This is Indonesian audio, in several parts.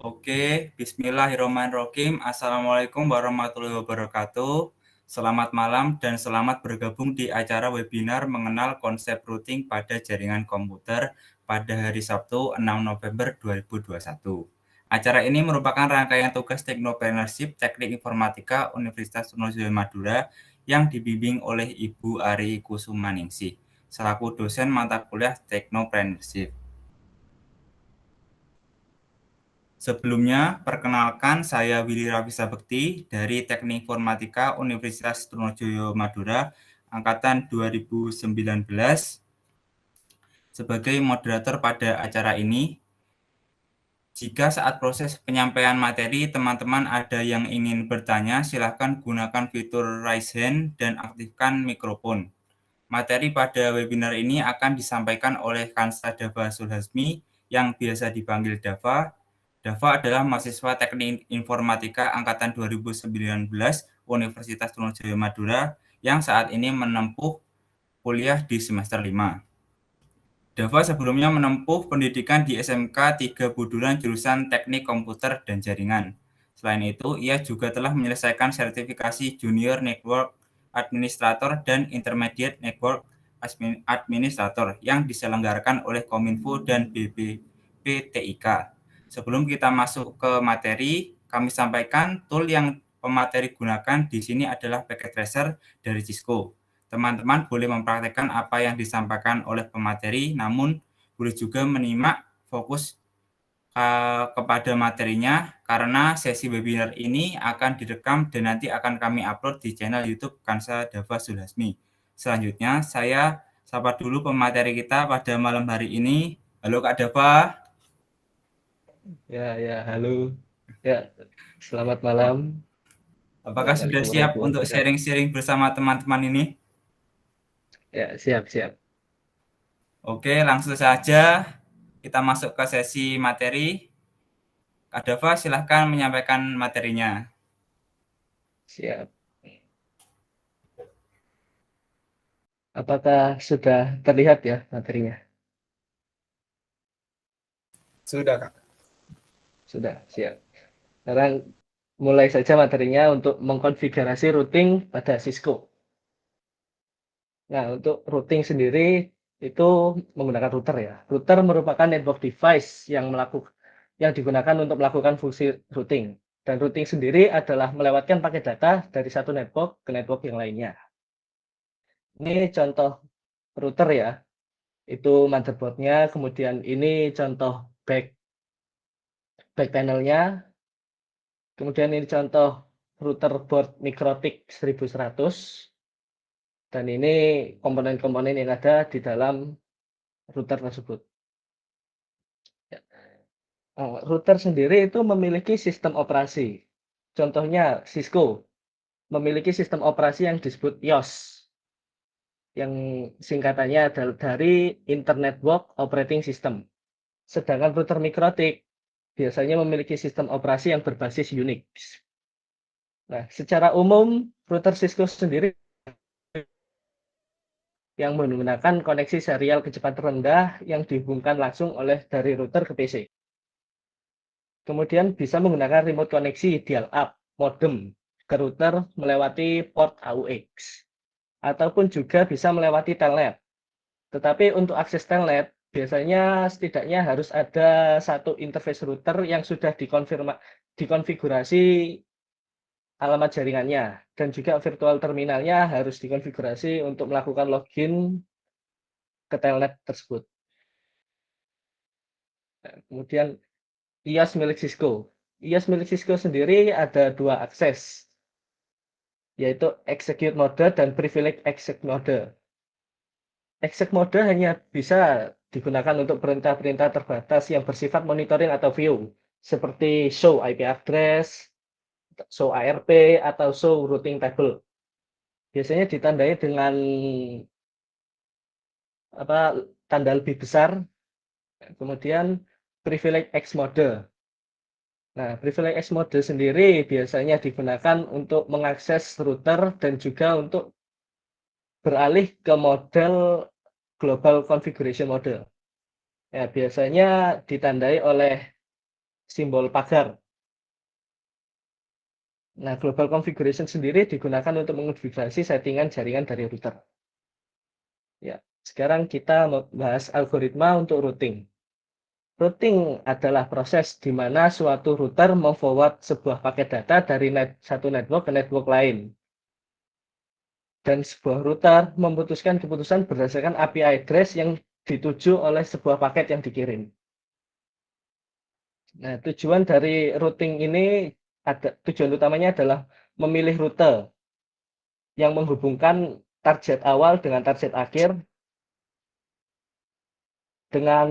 Oke, bismillahirrahmanirrahim. Assalamualaikum warahmatullahi wabarakatuh. Selamat malam dan selamat bergabung di acara webinar mengenal konsep routing pada jaringan komputer pada hari Sabtu 6 November 2021. Acara ini merupakan rangkaian tugas Teknopreneurship Teknik Informatika Universitas Trunojoyo Madura yang dibimbing oleh Ibu Ari Kusumaningsih selaku dosen mata kuliah Teknopreneurship. Sebelumnya, perkenalkan saya Willy Rafisa Bekti dari Teknik Informatika Universitas Trunojoyo Madura, Angkatan 2019. Sebagai moderator pada acara ini, jika saat proses penyampaian materi teman-teman ada yang ingin bertanya, silakan gunakan fitur raise hand dan aktifkan mikrofon. Materi pada webinar ini akan disampaikan oleh Kansa Dava Sulhasmi yang biasa dipanggil Dava. Dava adalah mahasiswa Teknik Informatika Angkatan 2019 Universitas Trunojoyo Madura yang saat ini menempuh kuliah di semester 5. Dava sebelumnya menempuh pendidikan di SMK 3 Buduran jurusan Teknik Komputer dan Jaringan. Selain itu, ia juga telah menyelesaikan sertifikasi Junior Network Administrator dan Intermediate Network Administrator yang diselenggarakan oleh Kominfo dan BPPTIK. Sebelum kita masuk ke materi, kami sampaikan tool yang pemateri gunakan di sini adalah Packet Tracer dari Cisco. Teman-teman boleh mempraktekkan apa yang disampaikan oleh pemateri, namun boleh juga menyimak fokus kepada materinya karena sesi webinar ini akan direkam dan nanti akan kami upload di channel YouTube Kansa Dava Sulhasmi. Selanjutnya, saya sapa dulu pemateri kita pada malam hari ini. Halo Kak Dava. Halo. Ya, selamat malam. Apakah sudah Assalamualaikum siap warahmatullahi untuk wabarakatuh. sharing-sharing bersama teman-teman ini? Ya, siap. Oke, langsung saja kita masuk ke sesi materi. Kak Dava, silahkan menyampaikan materinya. Siap. Apakah sudah terlihat ya materinya? Sudah, Kak. Sudah, siap. Sekarang mulai saja materinya untuk mengkonfigurasi routing pada Cisco. Nah, untuk routing sendiri itu menggunakan router ya. Router merupakan network device yang digunakan untuk melakukan fungsi routing. Dan routing sendiri adalah melewatkan paket data dari satu network ke network yang lainnya. Ini contoh router ya, itu motherboardnya, kemudian ini contoh back panelnya, kemudian ini contoh router board MikroTik 1100, dan ini komponen-komponen yang ada di dalam router tersebut. Ya. Router sendiri itu memiliki sistem operasi. Contohnya Cisco memiliki sistem operasi yang disebut IOS, yang singkatannya adalah dari Internet Work Operating System. Sedangkan router MikroTik biasanya memiliki sistem operasi yang berbasis Unix. Nah, secara umum router Cisco sendiri yang menggunakan koneksi serial kecepatan rendah yang dihubungkan langsung oleh dari router ke PC. Kemudian bisa menggunakan remote koneksi dial-up modem ke router melewati port AUX. Ataupun juga bisa melewati telnet. Tetapi untuk akses telnet, biasanya setidaknya harus ada satu interface router yang sudah dikonfigurasi alamat jaringannya, dan juga virtual terminalnya harus dikonfigurasi untuk melakukan login ke telnet tersebut. Nah, kemudian IaaS milik Cisco. IaaS milik Cisco sendiri ada dua akses, yaitu execute mode dan privilege exec mode. Exec mode hanya bisa digunakan untuk perintah-perintah terbatas yang bersifat monitoring atau view, seperti show IP address, show ARP, atau show routing table. Biasanya ditandai dengan tanda lebih besar, kemudian privilege X mode. Nah, privilege X mode sendiri biasanya digunakan untuk mengakses router dan juga untuk beralih ke model global configuration model. Ya, biasanya ditandai oleh simbol pagar. Nah, global configuration sendiri digunakan untuk mengonfigurasi settingan jaringan dari router. Ya, sekarang kita membahas algoritma untuk routing. Routing adalah proses di mana suatu router memforward sebuah paket data dari satu network ke network lain. Dan sebuah router memutuskan keputusan berdasarkan API address yang dituju oleh sebuah paket yang dikirim. Nah, tujuan dari routing ini tujuan utamanya adalah memilih rute yang menghubungkan target awal dengan target akhir dengan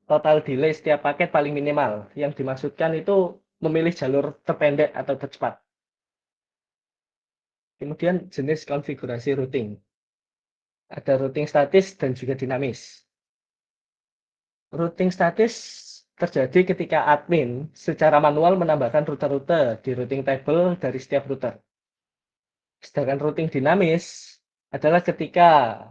total delay setiap paket paling minimal. Yang dimaksudkan itu memilih jalur terpendek atau tercepat. Kemudian jenis konfigurasi routing. Ada routing statis dan juga dinamis. Routing statis terjadi ketika admin secara manual menambahkan rute-rute di routing table dari setiap router. Sedangkan routing dinamis adalah ketika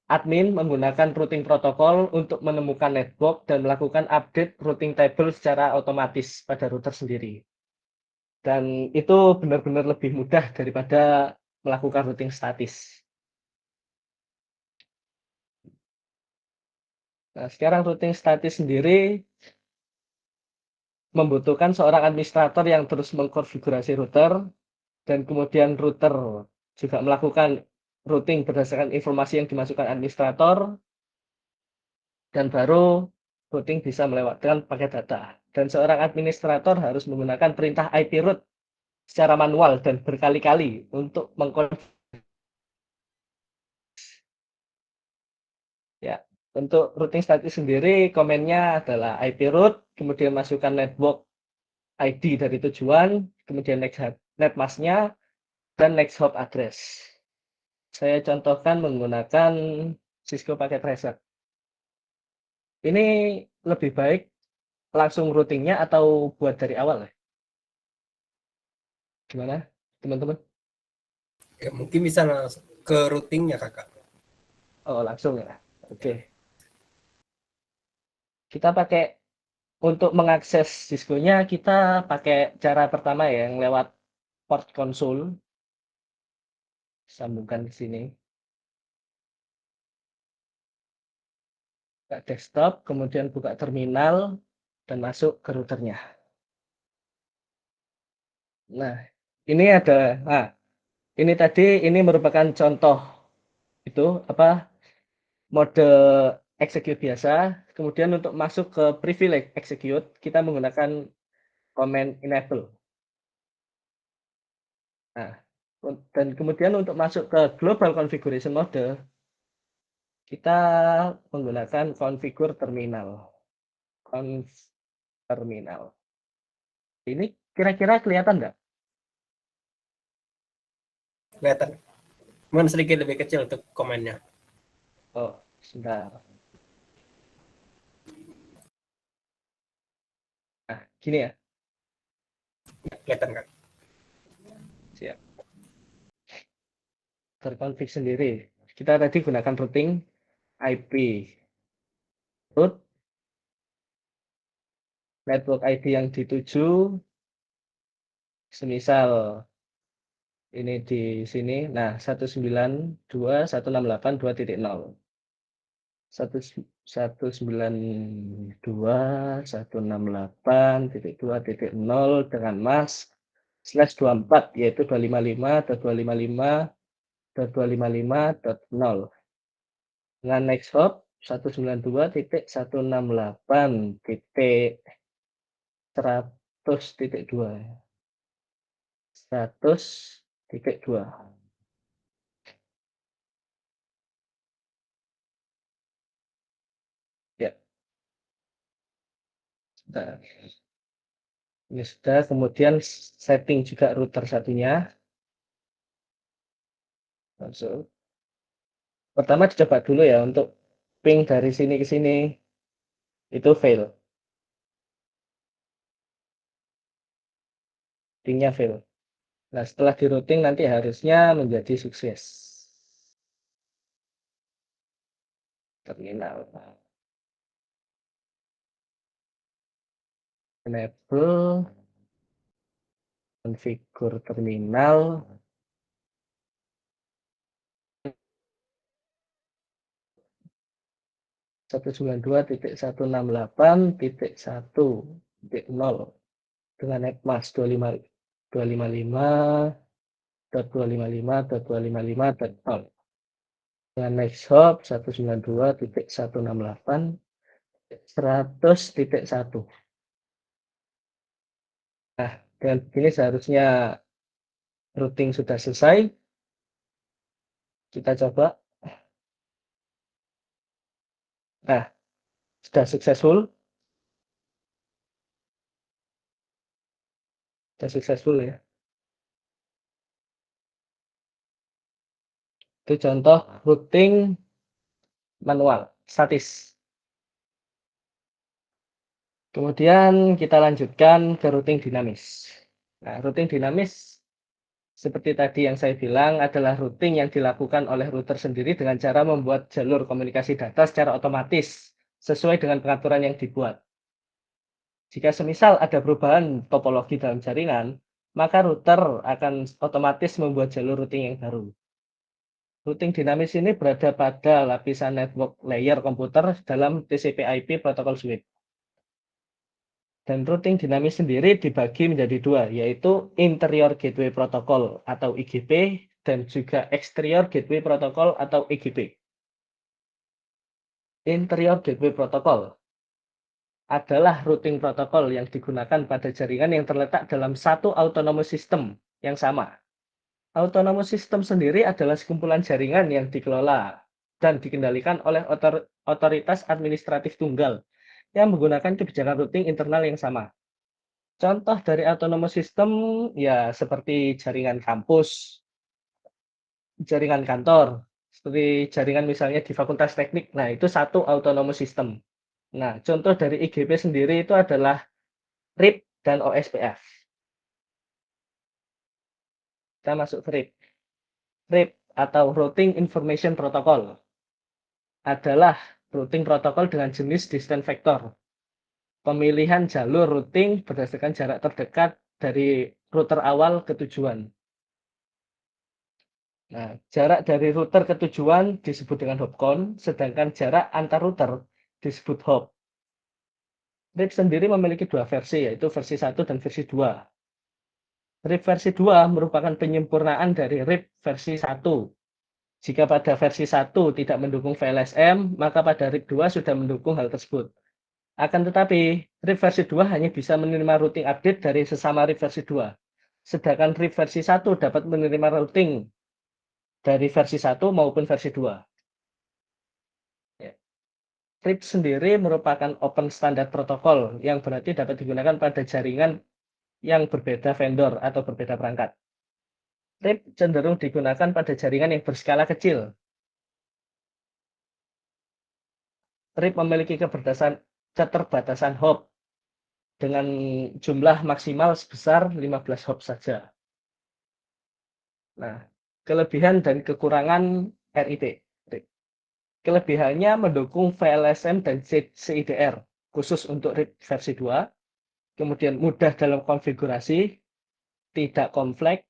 admin menggunakan routing protokol untuk menemukan network dan melakukan update routing table secara otomatis pada router sendiri. Dan itu benar-benar lebih mudah daripada melakukan routing statis. Nah, sekarang routing statis sendiri membutuhkan seorang administrator yang terus mengkonfigurasi router, dan kemudian router juga melakukan routing berdasarkan informasi yang dimasukkan administrator, dan baru routing bisa melewatkan paket data. Dan seorang administrator harus menggunakan perintah IP route secara manual dan berkali-kali untuk mengkonfigurasi. Ya, untuk routing statis sendiri, komennya adalah IP route, kemudian masukkan network ID dari tujuan, kemudian netmasknya, dan next hop address. Saya contohkan menggunakan Cisco Packet Tracer. Ini lebih baik langsung routingnya atau buat dari awal ya? Gimana, teman-teman? Ya, mungkin bisa langsung ke routingnya kakak. Oh, langsung ya. Oke. Kita pakai untuk mengakses Cisco-nya, kita pakai cara pertama ya, yang lewat port console. Sambungkan ke sini. Buka desktop, kemudian buka terminal, dan masuk ke routernya. Nah, ini ini merupakan contoh itu mode execute biasa. Kemudian untuk masuk ke privilege execute, kita menggunakan command enable. Nah, dan kemudian untuk masuk ke global configuration mode, kita menggunakan configure terminal. Terminal. Ini kira-kira kelihatan nggak? Kelihatan. Cuman sedikit lebih kecil untuk komennya. Oh, sebentar. Nah, gini ya. Ya, kelihatan kak. Siap. Terkonfig sendiri. Kita tadi gunakan routing IP root, network ID yang dituju, semisal ini di sini. Nah, 192.168.2.0. 192.168.2.0 dengan mask /24, yaitu 255.255.255.0. Dengan next hop 192.168.100.2. 100.2. Ya. Nah, ini sudah, kemudian setting juga router satunya. Langsung. Pertama dicoba dulu ya untuk ping dari sini ke sini. Itu fail. Pingnya fail. Nah, setelah di routing nanti harusnya menjadi sukses. Terminal. enable konfigur terminal satu 192.168.1.0 dengan netmask 255.255.255.0 dengan next hop 192.168.100.1. Nah, dengan begini seharusnya routing sudah selesai. Kita coba. Nah, sudah successful. Sudah successful ya. Itu contoh routing manual, statis. Kemudian kita lanjutkan ke routing dinamis. Nah, routing dinamis seperti tadi yang saya bilang adalah routing yang dilakukan oleh router sendiri dengan cara membuat jalur komunikasi data secara otomatis sesuai dengan pengaturan yang dibuat. Jika semisal ada perubahan topologi dalam jaringan, maka router akan otomatis membuat jalur routing yang baru. Routing dinamis ini berada pada lapisan network layer komputer dalam TCP/IP protokol suite. Dan routing dinamis sendiri dibagi menjadi dua, yaitu interior gateway protocol atau IGP dan juga exterior gateway protocol atau EGP. Interior gateway protocol adalah routing protokol yang digunakan pada jaringan yang terletak dalam satu autonomous system yang sama. Autonomous system sendiri adalah sekumpulan jaringan yang dikelola dan dikendalikan oleh otoritas administratif tunggal yang menggunakan kebijakan routing internal yang sama. Contoh dari autonomous system ya seperti jaringan kampus, jaringan kantor, seperti jaringan misalnya di Fakultas Teknik. Nah, itu satu autonomous system. Nah, contoh dari IGP sendiri itu adalah RIP dan OSPF. Kita masuk ke RIP. RIP atau Routing Information Protocol adalah routing protokol dengan jenis distance vector. Pemilihan jalur routing berdasarkan jarak terdekat dari router awal ke tujuan. Nah, jarak dari router ke tujuan disebut dengan hopcon, sedangkan jarak antar router disebut hop. RIP sendiri memiliki dua versi, yaitu versi 1 dan versi 2. RIP versi 2 merupakan penyempurnaan dari RIP versi 1. Jika pada versi 1 tidak mendukung VLSM, maka pada RIP 2 sudah mendukung hal tersebut. Akan tetapi, RIP versi 2 hanya bisa menerima routing update dari sesama RIP versi 2. Sedangkan RIP versi 1 dapat menerima routing dari versi 1 maupun versi 2. RIP sendiri merupakan open standard protokol yang berarti dapat digunakan pada jaringan yang berbeda vendor atau berbeda perangkat. RIP cenderung digunakan pada jaringan yang berskala kecil. RIP memiliki keterbatasan hop dengan jumlah maksimal sebesar 15 hop saja. Nah, kelebihan dan kekurangan RIP. Kelebihannya mendukung VLSM dan CIDR, khusus untuk RIP versi 2, kemudian mudah dalam konfigurasi, tidak kompleks,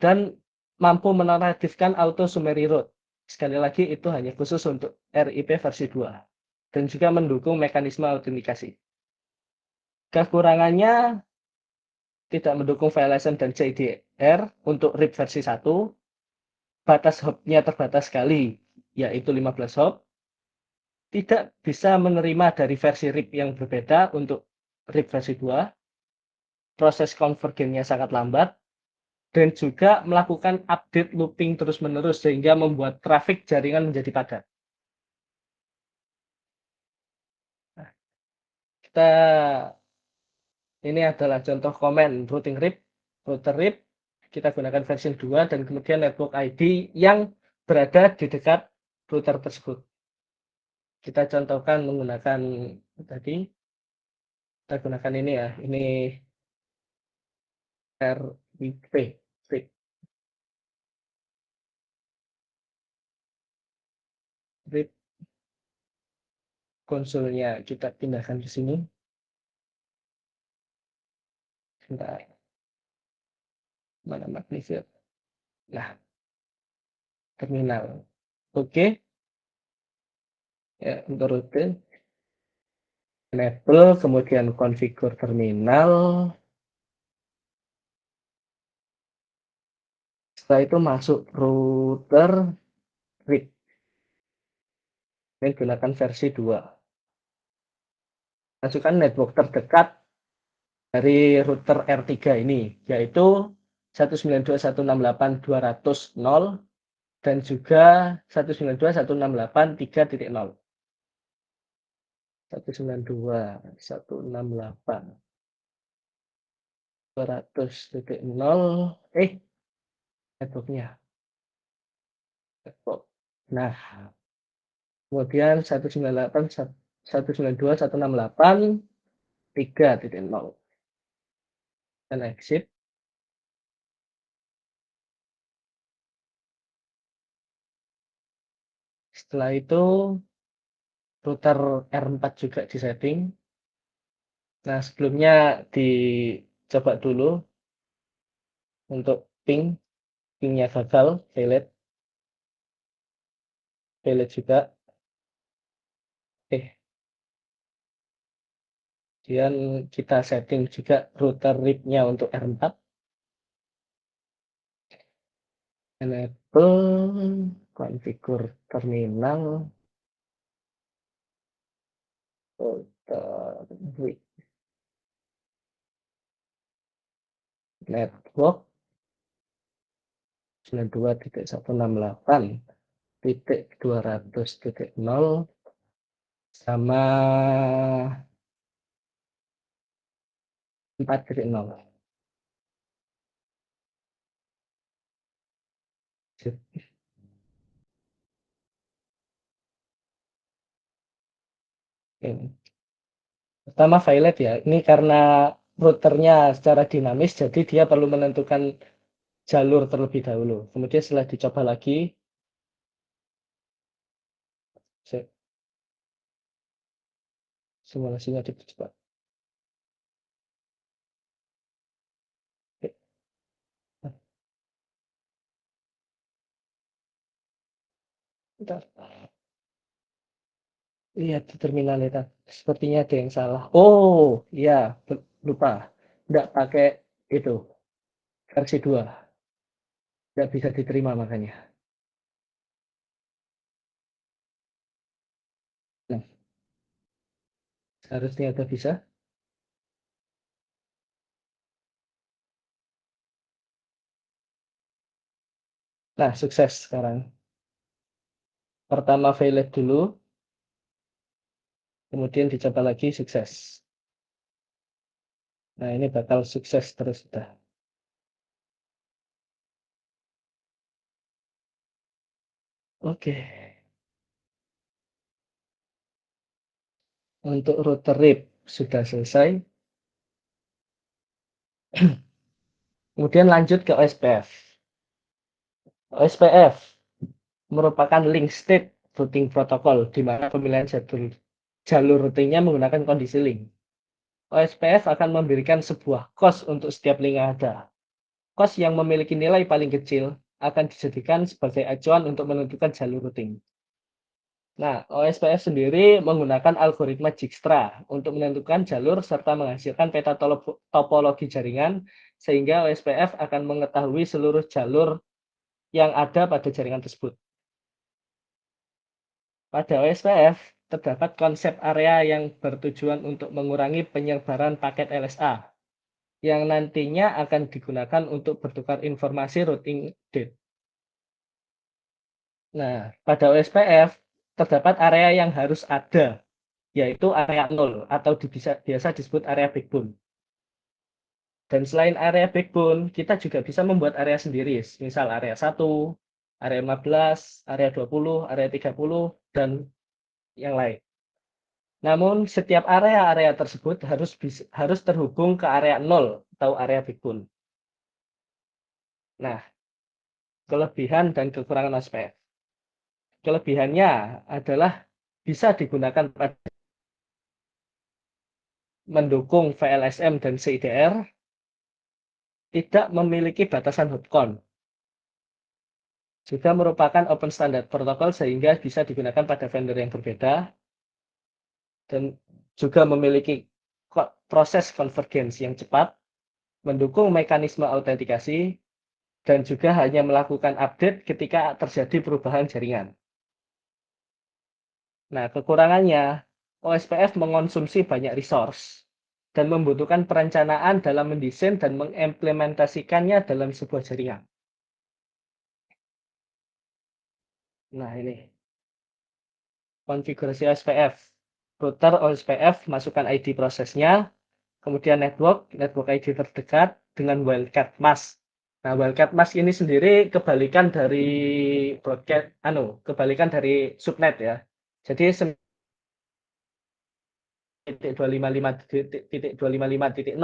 dan mampu menonaktifkan auto summary route. Sekali lagi, itu hanya khusus untuk RIP versi 2, dan juga mendukung mekanisme autentikasi. Kekurangannya tidak mendukung VLSM dan CIDR untuk RIP versi 1, batas hopnya terbatas sekali, yaitu 15 hop, tidak bisa menerima dari versi RIP yang berbeda untuk RIP versi 2, proses konvergennya sangat lambat, dan juga melakukan update looping terus-menerus sehingga membuat trafik jaringan menjadi padat. Nah, ini adalah contoh komen routing RIP, router RIP, kita gunakan versi 2 dan kemudian network ID yang berada di dekat router tersebut. Kita contohkan menggunakan tadi, kita gunakan ini ya, ini RIP. RIP konsolnya kita pindahkan ke sini. Bentar. Mana magnifier? Nah, terminal. Oke. Ya, untuk rute. Enable, kemudian configure terminal. Setelah itu masuk router RIP. Ini gunakan versi 2. Masukkan network terdekat dari router R3 ini, yaitu 192.168.200.0 dan juga 192.168.3.0. 192.168.200.0 networknya. Network. Nah, kemudian 192.168.3.0 dan exit. Setelah itu router R4 juga disetting. Nah, sebelumnya dicoba dulu untuk pingnya gagal, failed juga. Kemudian kita setting juga router RIP-nya untuk R4. Enable, configure terminal, router RIP. Network 92.168.200.0 sama 4.0. Pertama violet ya, ini karena routernya secara dinamis, jadi dia perlu menentukan jalur terlebih dahulu. Kemudian setelah dicoba lagi, simulasinya dipercepat. Bentar. Lihat di terminal itu. Sepertinya ada yang salah. Oh, iya, lupa. Nggak pakai itu, versi 2. Nggak bisa diterima makanya. Nah, harusnya udah bisa. Nah, sukses sekarang. Pertama violet dulu. Kemudian dicoba lagi, sukses. Nah, ini bakal sukses terus sudah. Oke. Untuk router RIP sudah selesai. Kemudian lanjut ke OSPF. OSPF merupakan link state routing protocol di mana pemilihan jalur routingnya menggunakan kondisi link. OSPF akan memberikan sebuah cost untuk setiap link yang ada. Cost yang memiliki nilai paling kecil akan dijadikan sebagai acuan untuk menentukan jalur routing. Nah, OSPF sendiri menggunakan algoritma Dijkstra untuk menentukan jalur serta menghasilkan peta topologi jaringan, sehingga OSPF akan mengetahui seluruh jalur yang ada pada jaringan tersebut. Pada OSPF, terdapat konsep area yang bertujuan untuk mengurangi penyebaran paket LSA, yang nantinya akan digunakan untuk bertukar informasi routing date. Nah, pada OSPF, terdapat area yang harus ada, yaitu area 0 atau biasa disebut area backbone. Dan selain area backbone, kita juga bisa membuat area sendiri, misal area 1, area 15, area 20, area 30, dan yang lain. Namun setiap area tersebut harus terhubung ke area 0 atau area backbone. Nah, kelebihan dan kekurangan OSPF. Kelebihannya adalah bisa digunakan pada mendukung VLSM dan CIDR, tidak memiliki batasan hopcon. Juga merupakan open standard protokol sehingga bisa digunakan pada vendor yang berbeda dan juga memiliki proses konvergensi yang cepat, mendukung mekanisme autentikasi, dan juga hanya melakukan update ketika terjadi perubahan jaringan. Nah, kekurangannya, OSPF mengonsumsi banyak resource dan membutuhkan perencanaan dalam mendesain dan mengimplementasikannya dalam sebuah jaringan. Nah, ini konfigurasi OSPF. Router OSPF, masukkan ID prosesnya, kemudian network ID terdekat dengan wildcard mask. Nah, wildcard mask ini sendiri kebalikan dari broadcast, kebalikan dari subnet ya. Jadi 255.255.0,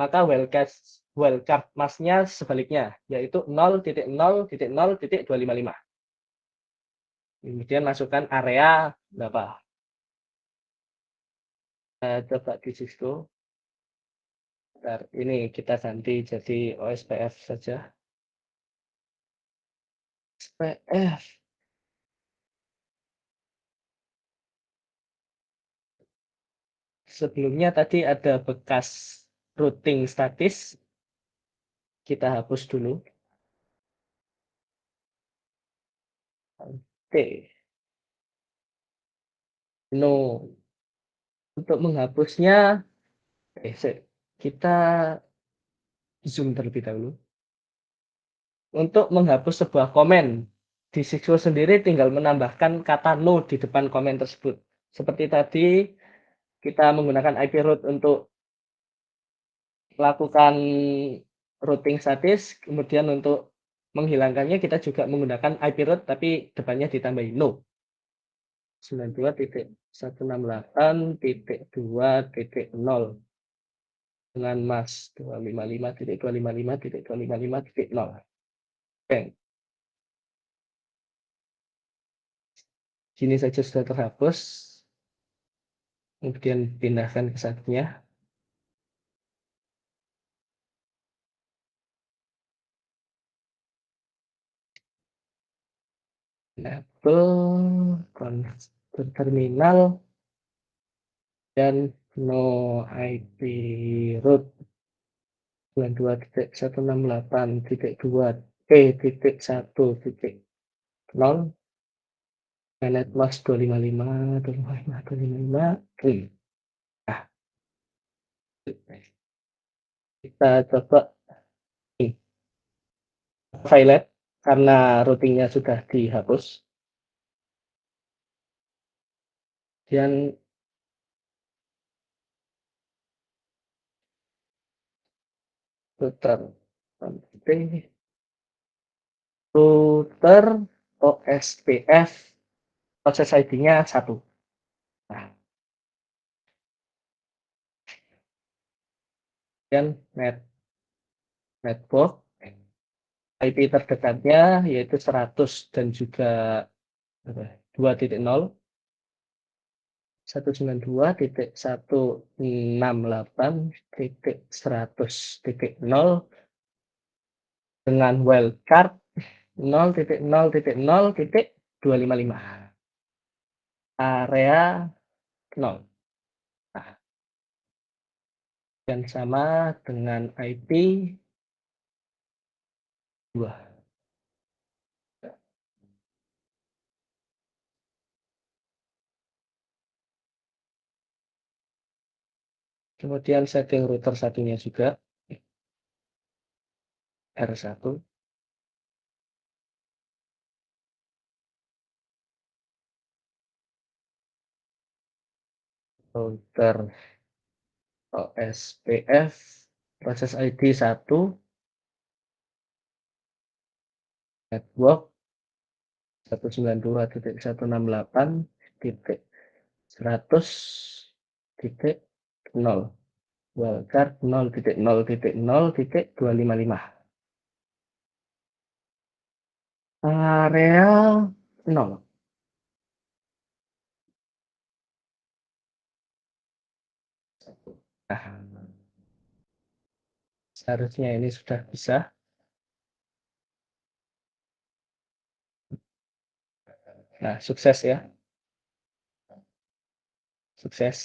maka wildcard mask-nya sebaliknya, yaitu 0.0.0.255. Kemudian masukkan area berapa. Coba di situ. Ini kita ganti jadi OSPF saja. OSPF. Sebelumnya tadi ada bekas routing statis. Kita hapus dulu. Oke. No. Untuk menghapusnya, kita zoom terlebih dahulu. Untuk menghapus sebuah komen, di Sixwo sendiri tinggal menambahkan kata no di depan komen tersebut. Seperti tadi, kita menggunakan IP route untuk melakukan routing statis, kemudian untuk menghilangkannya kita juga menggunakan IP route tapi depannya ditambahin no. 92.168.2.0 dengan mask 255.255.255.0. Oke. Sini saja sudah terhapus. Kemudian pindahkan ke satunya. Label, konfigurasi terminal, dan no IP route 92.168.2.1.0 net mask 255. Nah, kita coba file karena routingnya sudah dihapus. Dan router OSPF proses ID-nya 1. Nah, dan network IP terdekatnya yaitu 100 dan juga 2.0 192.168.100.0 dengan wildcard 0.0.0.255 area 0. Nah, dan sama dengan IP 2. Kemudian setting router satunya juga R1. Router OSPF proses ID 1 network 192.168.100.0 wildcard 0.0.0.255 area 0. Nah, Seharusnya ini sudah bisa. Nah, sukses ya. Sukses.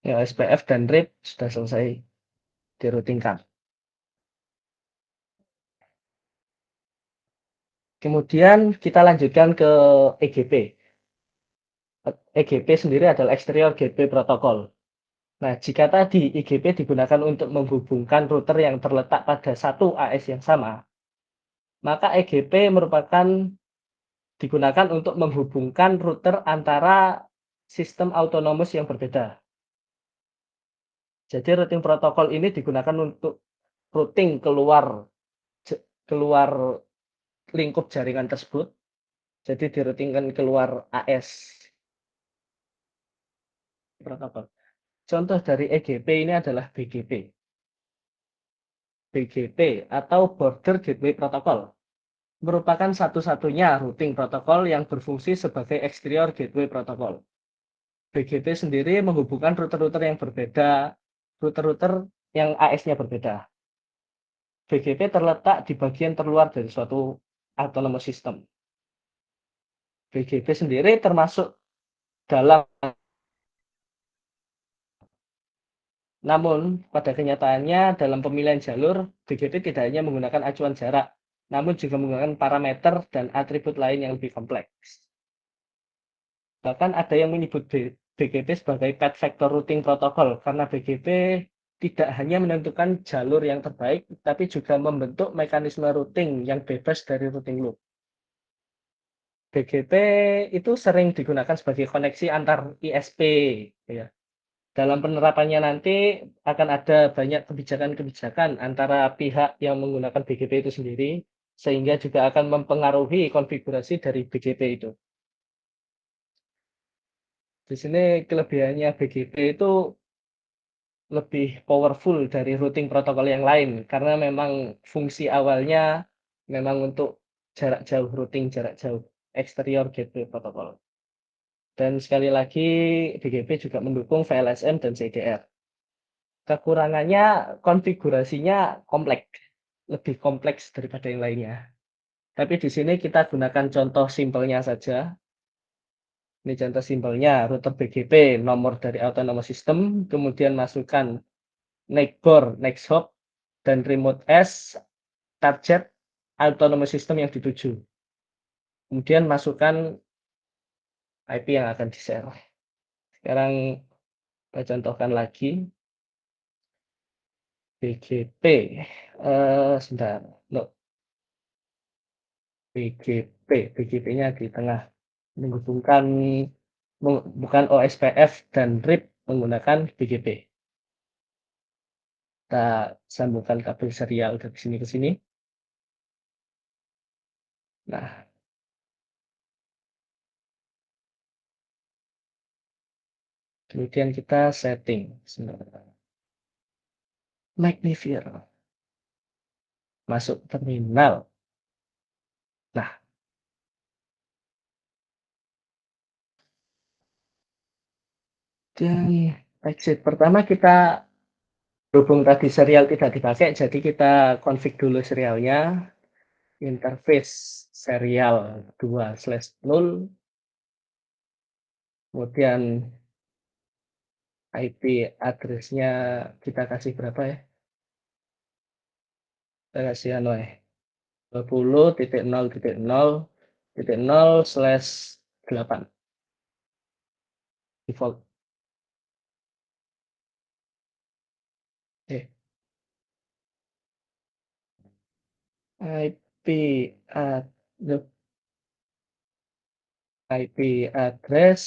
Ya, SPF dan RIP sudah selesai dirutinkan. Kemudian kita lanjutkan ke EGP. EGP sendiri adalah Exterior Gateway Protocol. Nah, jika tadi EGP digunakan untuk menghubungkan router yang terletak pada satu AS yang sama, maka EGP merupakan digunakan untuk menghubungkan router antara sistem autonomous yang berbeda. Jadi routing protokol ini digunakan untuk routing keluar lingkup jaringan tersebut. Jadi diroutingkan keluar AS protokol. Contoh dari EGP ini adalah BGP. BGP atau Border Gateway Protocol merupakan satu-satunya routing protokol yang berfungsi sebagai exterior gateway protocol. BGP sendiri menghubungkan router-router yang berbeda, router-router yang AS-nya berbeda. BGP terletak di bagian terluar dari suatu autonomous system. BGP sendiri termasuk dalam, namun pada kenyataannya dalam pemilihan jalur, BGP tidak hanya menggunakan acuan jarak, namun juga menggunakan parameter dan atribut lain yang lebih kompleks. Bahkan ada yang menyebut BGP sebagai path vector routing protocol karena BGP tidak hanya menentukan jalur yang terbaik, tapi juga membentuk mekanisme routing yang bebas dari routing loop. BGP itu sering digunakan sebagai koneksi antar ISP. Ya. Dalam penerapannya nanti akan ada banyak kebijakan-kebijakan antara pihak yang menggunakan BGP itu sendiri, sehingga juga akan mempengaruhi konfigurasi dari BGP itu. Di sini kelebihannya BGP itu lebih powerful dari routing protokol yang lain, karena memang fungsi awalnya memang untuk jarak jauh, routing jarak jauh, exterior gateway protocol. Dan sekali lagi, BGP juga mendukung VLSM dan CDR. Kekurangannya konfigurasinya kompleks, lebih kompleks daripada yang lainnya. Tapi di sini kita gunakan contoh simpelnya saja. Ini contoh simpelnya, router BGP, nomor dari autonomous system, kemudian masukkan neighbor, next hop, dan remote S, target, autonomous system yang dituju. Kemudian masukkan IP yang akan di-share. Sekarang saya contohkan lagi. BGP. Sebentar. No. BGP. BGP-nya di tengah. Menghubungkan bukan OSPF dan RIP menggunakan BGP. Kita sambungkan kabel serial dari sini ke sini. Nah, kemudian kita setting. Magnifier. Masuk terminal. Nah, dan exit pertama kita berhubung tadi serial tidak dipakai, jadi kita config dulu serialnya. Interface serial 2/0. Kemudian IP address-nya kita kasih berapa ya? Kita kasih 20.0.0.0/8 default. IP address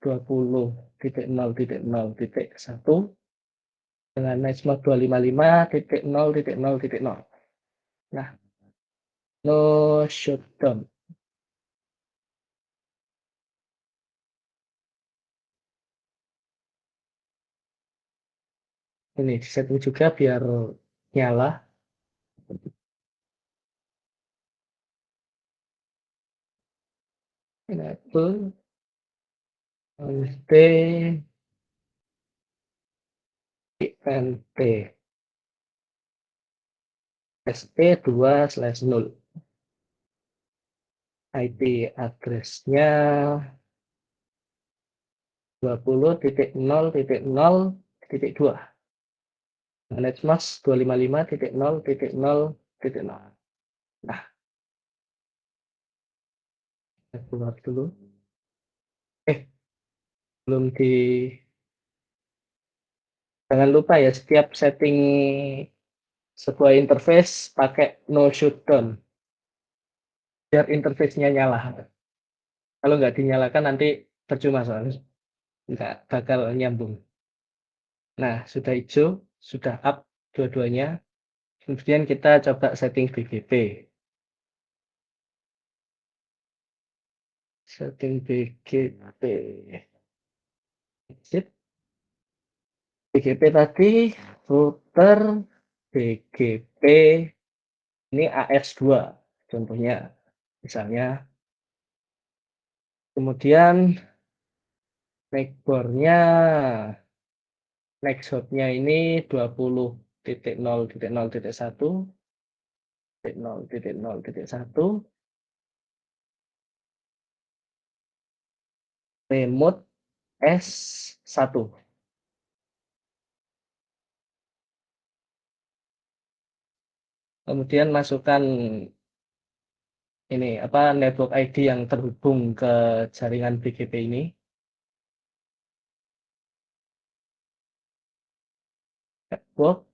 20.0.0.1 dengan network 255.0.0.0. Nah, no shutdown. Ini disetting juga biar nyala. Enable stay INT SE2/0. IP address-nya 20.0.0.2. Manage mask 255.0.0.0. Nah, saya keluar dulu. Belum di Jangan lupa ya, setiap setting sebuah interface pakai no shutdown biar interface-nya nyala. Kalau nggak dinyalakan nanti percuma soalnya nggak bakal nyambung. Nah, sudah hijau, sudah up dua-duanya. Kemudian kita coba setting BGP. Setting BGP. Sip. BGP tadi router BGP ini AS2 contohnya misalnya. Kemudian neckboard-nya next hop-nya ini 20.0.0.1 remote S1. Kemudian masukkan ini network ID yang terhubung ke jaringan BGP ini. Network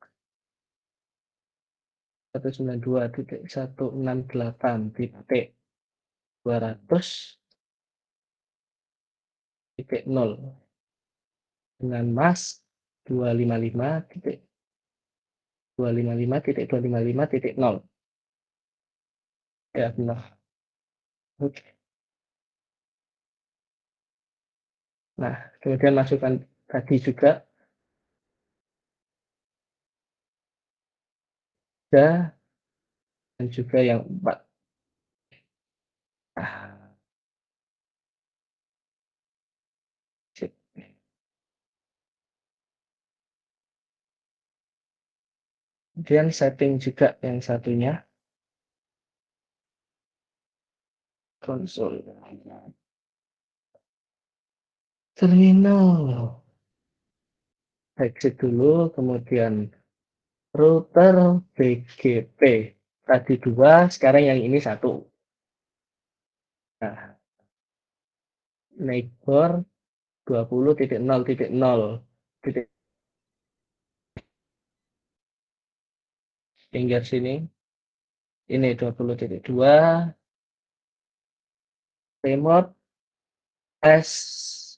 192.168.200.0 dengan mask 255.255.255.0. Ya benar. Oke. Nah, kemudian masukkan tadi juga dan juga yang 4. Ah, sip. Kemudian setting juga yang satunya. Konsol. Terminal. Exit dulu, kemudian router BGP. Tadi 2, sekarang yang ini 1. Nah, neighbor 20.0.0. Hingga sini. Ini 20.2. Remote S2.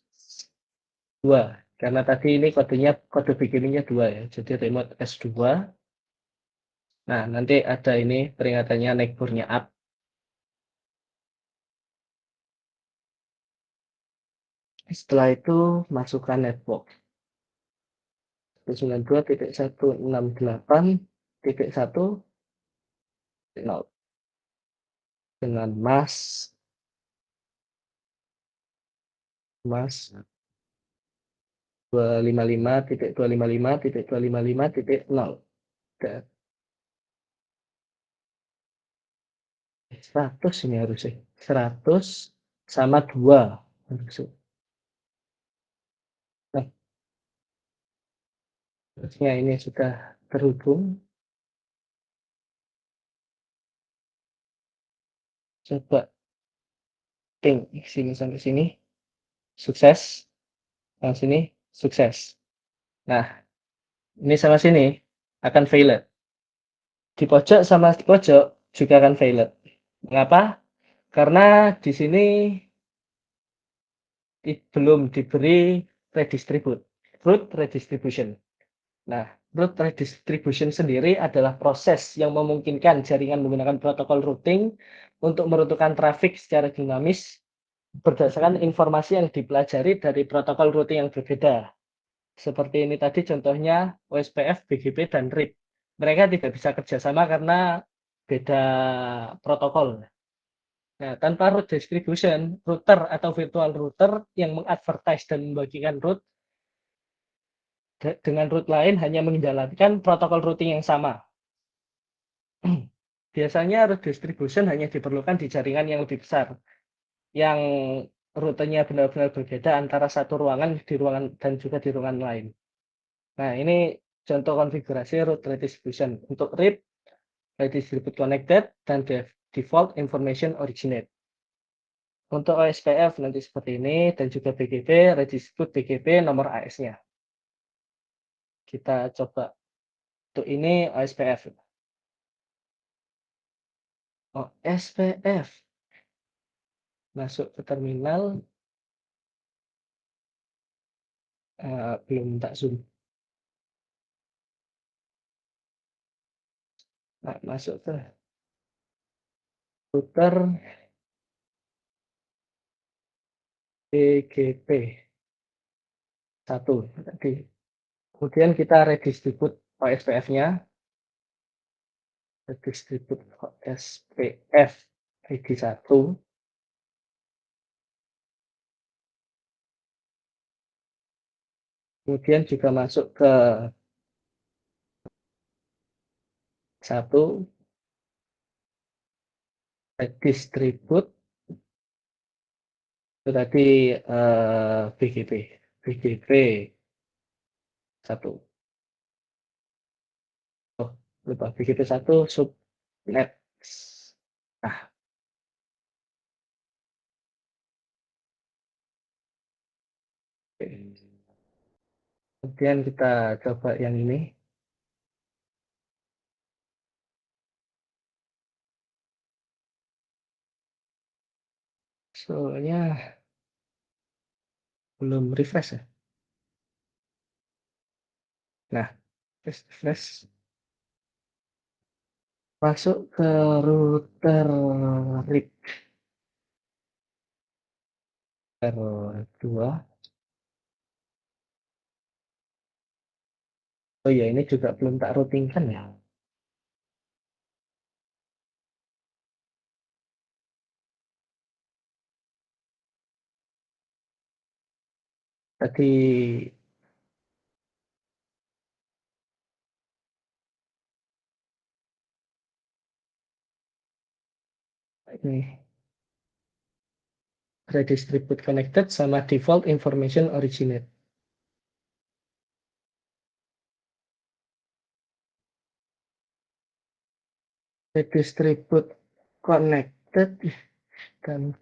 Karena tadi ini kode bikinnya 2 ya. Jadi remote S2. Nah, nanti ada ini peringatannya neighbor-nya up. Setelah itu masukkan network 92.168.1 dengan mask 255.255.255.0. 100 ini harusnya 100 sama 2 harusnya. Nah, harusnya ini sudah terhubung. Coba ping sini sampai sini sukses, yang sini sukses. Nah, ini sama sini akan failed. Di pojok sama di pojok juga akan failed. Mengapa? Karena di sini belum diberi root redistribution. Nah, root redistribution sendiri adalah proses yang memungkinkan jaringan menggunakan protokol routing untuk meruntuhkan trafik secara dinamis berdasarkan informasi yang dipelajari dari protokol routing yang berbeda. Seperti ini tadi contohnya OSPF, BGP, dan RIP. Mereka tidak bisa kerjasama karena beda protokol. Nah, tanpa root distribution, router atau virtual router yang mengadvertise dan membagikan root dengan root lain hanya menjalankan protokol routing yang sama. Biasanya root distribution hanya diperlukan di jaringan yang lebih besar, yang rutenya benar-benar berbeda antara satu ruangan di ruangan dan juga di ruangan lain. Nah, ini contoh konfigurasi root redistribution. Untuk RIP, redistribute connected, dan default information originate. Untuk OSPF nanti seperti ini, dan juga BGP, redistribute BGP nomor AS-nya. Kita coba. Untuk ini OSPF. OSPF. Masuk ke terminal. Belum tak zoom. Nah, masuk ke router BGP 1 tadi. Kemudian kita redistribute OSPF-nya. Redistribute OSPF ID 1. Kemudian juga masuk ke 1. Redistribute. Itu tadi BGP. BGP 1. Oh, lupa. BGP 1 subnet. Nah. Kemudian kita coba yang ini. Soalnya belum refresh ya. Nah, refresh. Masuk ke router RIP. Router 2. Oh iya, ini juga belum tak routingkan ya. Tadi ini redistribute connected sama default information originate. Redistribute connected dan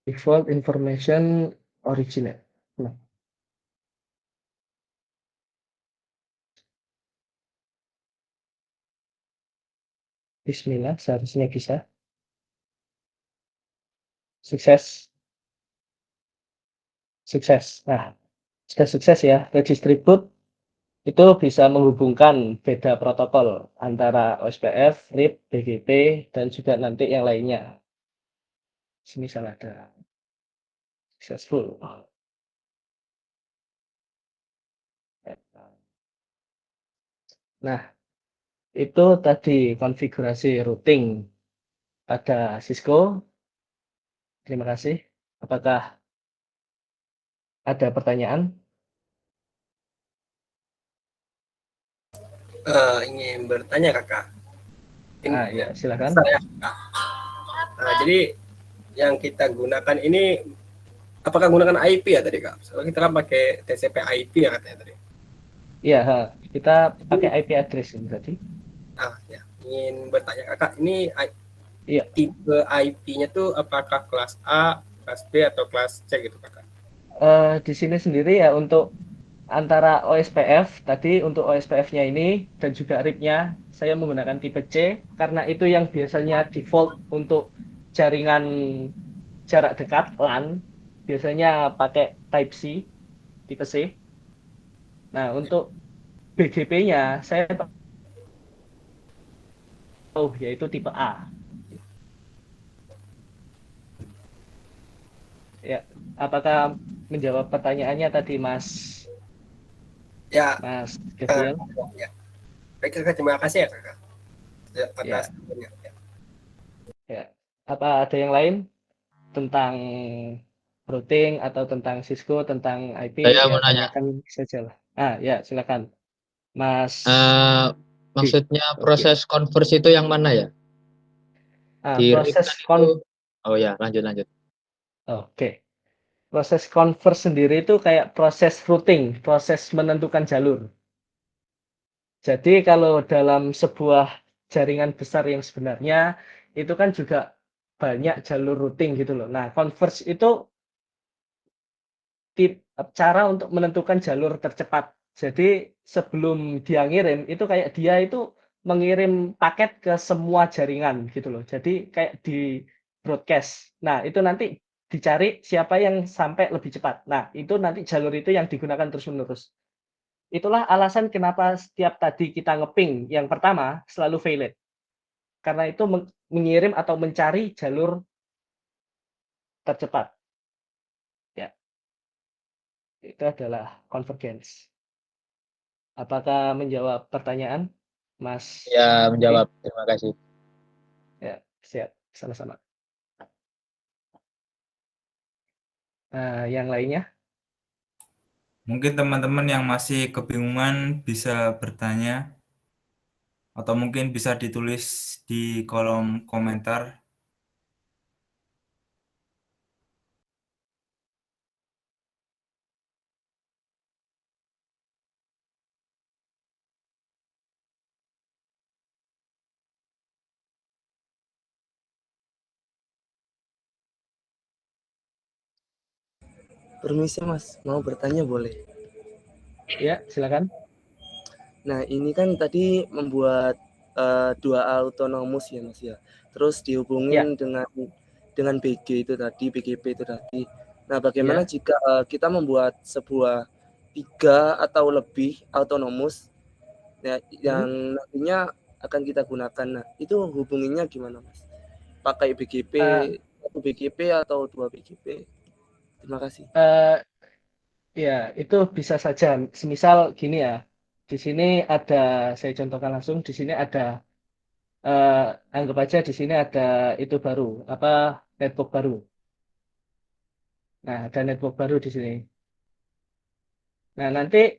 default information originate. Nah. Bismillah, seharusnya bisa. Sukses. Sukses. Nah, sudah sukses ya. Redistribute itu bisa menghubungkan beda protokol antara OSPF, RIP, BGP, dan juga nanti yang lainnya. Misal ada successful. Nah, itu tadi konfigurasi routing pada Cisco. Terima kasih. Apakah ada pertanyaan? Ingin bertanya kakak. Ya, silakan. Saya, jadi yang kita gunakan ini apakah gunakan IP ya tadi kak? Soalnya kita kan pakai TCP/IP ya katanya tadi. Iya, kita pakai IP address ini tadi. Ya, ingin bertanya kakak, ini iya. Tipe IP-nya tuh apakah kelas A, kelas B, atau kelas C gitu kakak? Di sini sendiri ya untuk antara OSPF tadi, untuk OSPF-nya ini dan juga RIP-nya saya menggunakan tipe C karena itu yang biasanya default untuk jaringan jarak dekat LAN, biasanya pakai Type C, tipe C. Nah, untuk BGP-nya saya tahu yaitu tipe A. Ya, apakah menjawab pertanyaannya tadi Mas? Ya. Mas Gabriel? Ya. Baik kakak, terima kasih ya kakak. Ya. Ya. Apa ada yang lain tentang routing atau tentang Cisco, tentang IP? Saya ya, mau nanya. tanyakan saja lah. Ya silakan, Mas. Maksudnya Oke. proses konversi itu yang mana ya? Di RIM Proses kan itu. Oh ya, lanjut. Oke. Proses converse sendiri itu kayak proses routing, proses menentukan jalur. Jadi kalau dalam sebuah jaringan besar yang sebenarnya itu kan juga banyak jalur routing gitu loh. Nah, converse itu cara untuk menentukan jalur tercepat. Jadi sebelum dia ngirim itu kayak dia itu mengirim paket ke semua jaringan gitu loh. Jadi kayak di broadcast. Nah, itu nanti dicari siapa yang sampai lebih cepat. Nah, itu nanti jalur itu yang digunakan terus-menerus. Itulah alasan kenapa setiap tadi kita ngeping yang pertama selalu valid. Karena itu mengirim atau mencari jalur tercepat. Ya, itu adalah convergence. Apakah menjawab pertanyaan, Mas? Ya, menjawab. Terima kasih. Ya, siap. Sama-sama. Nah, yang lainnya? Mungkin teman-teman yang masih kebingungan bisa bertanya atau mungkin bisa ditulis di kolom komentar. Permisi Mas, mau bertanya boleh? Ya, silakan. Nah, ini kan tadi membuat dua autonomous ya Mas ya. Terus dihubungin dengan BG itu tadi, BGP itu tadi. Nah, bagaimana jika kita membuat sebuah 3 atau lebih autonomous ya, yang nantinya akan kita gunakan. Nah, itu hubunginnya gimana Mas? Pakai BGP, satu BGP atau 2 BGP? Terima kasih. Ya, itu bisa saja. Semisal gini ya, di sini ada, saya contohkan langsung, di sini ada, anggap aja di sini ada itu baru, network baru. Nah, ada network baru di sini. Nah, nanti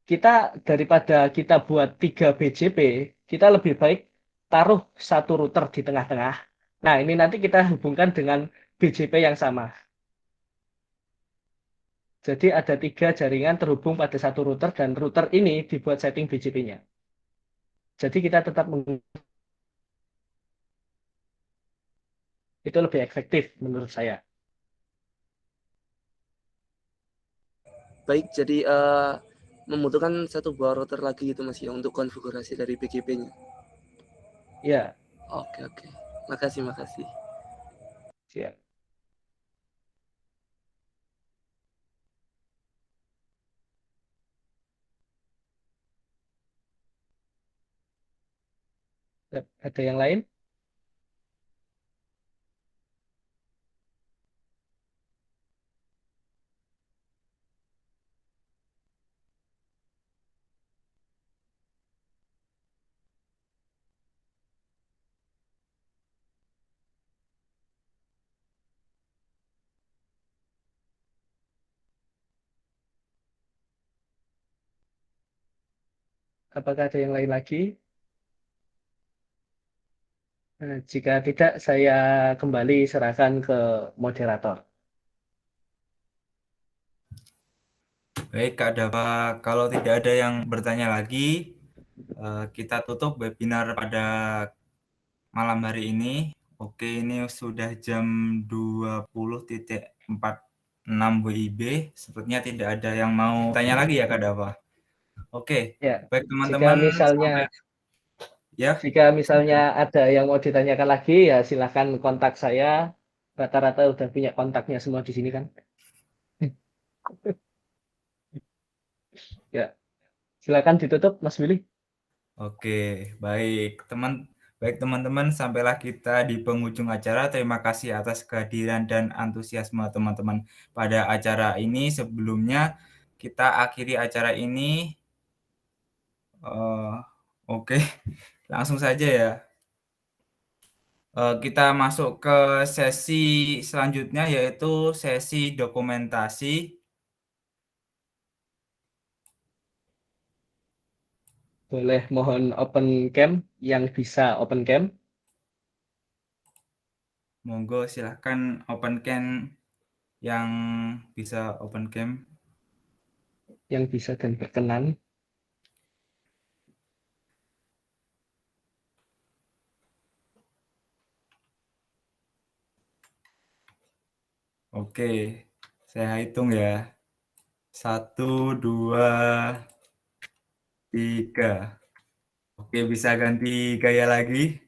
kita daripada kita buat 3 BGP, kita lebih baik taruh satu router di tengah-tengah. Nah, ini nanti kita hubungkan dengan BGP yang sama. Jadi ada 3 jaringan terhubung pada satu router dan router ini dibuat setting BGP-nya. Jadi kita tetap itu lebih efektif menurut saya. Baik, jadi membutuhkan satu buah router lagi itu Mas ya untuk konfigurasi dari BGP-nya. Ya. Oke. Makasih. Siap. Ada yang lain? Apakah ada yang lain lagi? Nah, jika tidak, saya kembali serahkan ke moderator. Baik, Kak Dava, kalau tidak ada yang bertanya lagi, kita tutup webinar pada malam hari ini. Oke, ini sudah jam 20.46 WIB. Sepertinya tidak ada yang mau tanya lagi ya, Kak Dava. Oke, baik teman-teman. Jika misalnya ada yang mau ditanyakan lagi, ya silakan kontak saya. Rata-rata udah punya kontaknya semua di sini kan. Ya, silakan ditutup, Mas Willy. Oke, baik teman-teman, sampailah kita di penghujung acara. Terima kasih atas kehadiran dan antusiasme teman-teman pada acara ini. Sebelumnya kita akhiri acara ini. Oke, langsung saja ya. Kita masuk ke sesi selanjutnya, yaitu sesi dokumentasi. Boleh mohon open cam yang bisa open cam. Monggo silahkan open cam yang bisa open cam. Yang bisa dan berkenan. Oke, saya hitung ya. 1, 2, 3. Oke, bisa ganti gaya lagi.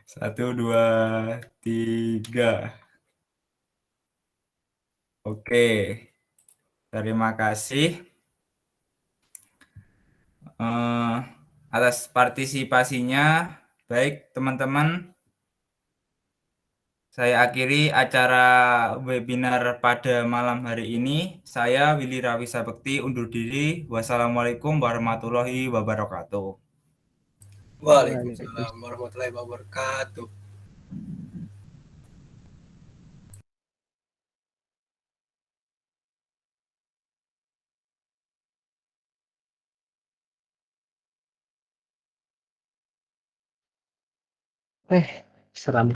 1, 2, 3. Oke, terima kasih atas partisipasinya. Baik, teman-teman, saya akhiri acara webinar pada malam hari ini. Saya Willy Rawisa Bekti undur diri. Wassalamualaikum warahmatullahi wabarakatuh. Waalaikumsalam warahmatullahi wabarakatuh. Seram.